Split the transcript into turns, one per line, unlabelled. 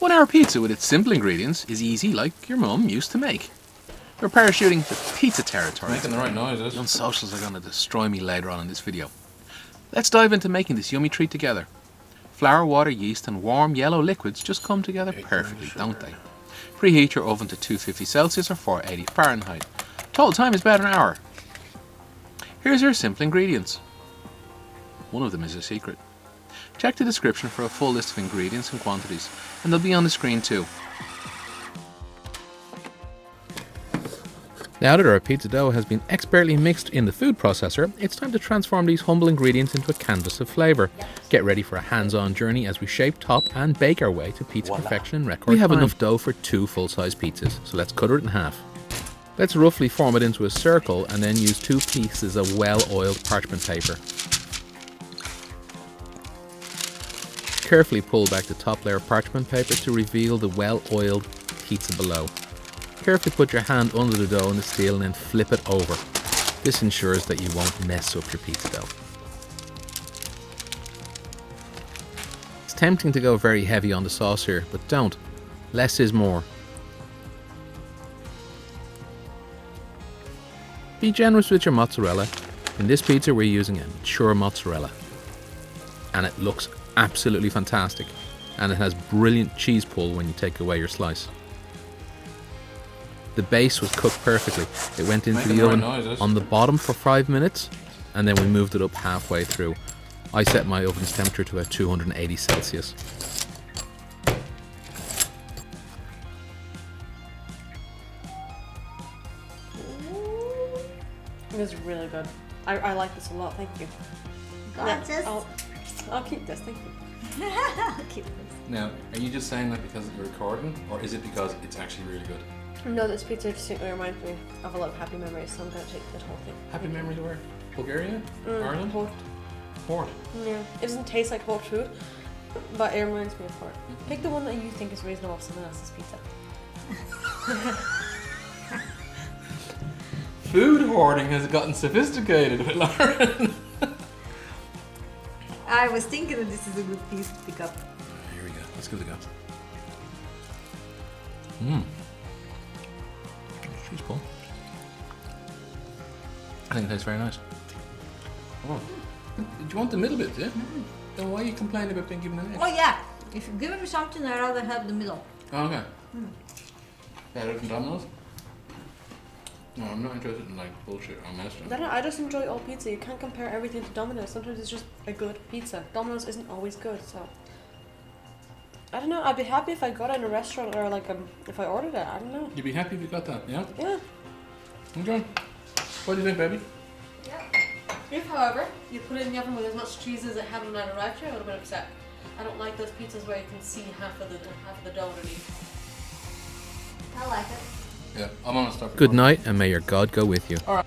1 hour pizza with its simple ingredients is easy like your mum used to make. We're parachuting to pizza territory.
Making the right noises.
The unsocials are going to destroy me later on in this video. Let's dive into making this yummy treat together. Flour, water, yeast and warm yellow liquids just come together perfectly, don't they? Preheat your oven to 250 Celsius or 480 Fahrenheit. Total time is about an hour. Here's your simple ingredients. One of them is a secret. Check the description for a full list of ingredients and quantities, and they'll be on the screen too. Now that our pizza dough has been expertly mixed in the food processor, it's time to transform these humble ingredients into a canvas of flavour. Get ready for a hands-on journey as we shape, top and bake our way to pizza perfection in record time. We have enough dough for 2 full-size pizzas, so let's cut it in half. Let's roughly form it into a circle and then use 2 pieces of well-oiled parchment paper. Carefully pull back the top layer of parchment paper to reveal the well-oiled pizza below. Carefully put your hand under the dough in the steel and then flip it over. This ensures that you won't mess up your pizza dough. It's tempting to go very heavy on the sauce here, but don't. Less is more. Be generous with your mozzarella. In this pizza we're using a mature mozzarella. And it looks absolutely fantastic. And it has brilliant cheese pull when you take away your slice. The base was cooked perfectly. It went into the oven on the bottom for 5 minutes and then we moved it up halfway through. I set my oven's temperature to about 280 Celsius.
It is really good. I like this a lot, thank you. I'll keep this, thank you.
I'll keep this. Now, are you just saying that because you're recording, or is it because it's actually really good?
No, this pizza distinctly reminds me of a lot of happy memories, so I'm going to take the whole thing.
Happy memories of where? Bulgaria? Ireland? Port.
Yeah, it doesn't taste like hot food, but it reminds me of port. Pick the one that you think is reasonable for someone else's pizza.
Food hoarding has gotten sophisticated with Lauren.
I was thinking that this is a good piece to pick up.
Here we go. Let's give it a go. Cheese pull. I think it tastes very nice. Oh. Do you want the middle bit, yeah? Then why are you complaining about being given an edge?
Oh yeah, if you're giving me something, I'd rather have the middle.
Oh, okay. Better than Domino's? No, I'm not interested in like bullshit or mess.
I just enjoy all pizza. You can't compare everything to Domino's. Sometimes it's just a good pizza. Domino's isn't always good, so I don't know. I'd be happy if I got it in a restaurant or like if I ordered it. I don't know.
You'd be happy if you got that, yeah?
Yeah.
Okay. What do you think, baby?
Yeah. If, however, you put it in the oven with as much cheese as it had when I arrived here, I would have been upset. I don't like those pizzas where you can see half of the dough underneath.
I like it.
Yeah, I'm gonna stop.
Good night and may your God go with you.
Alright.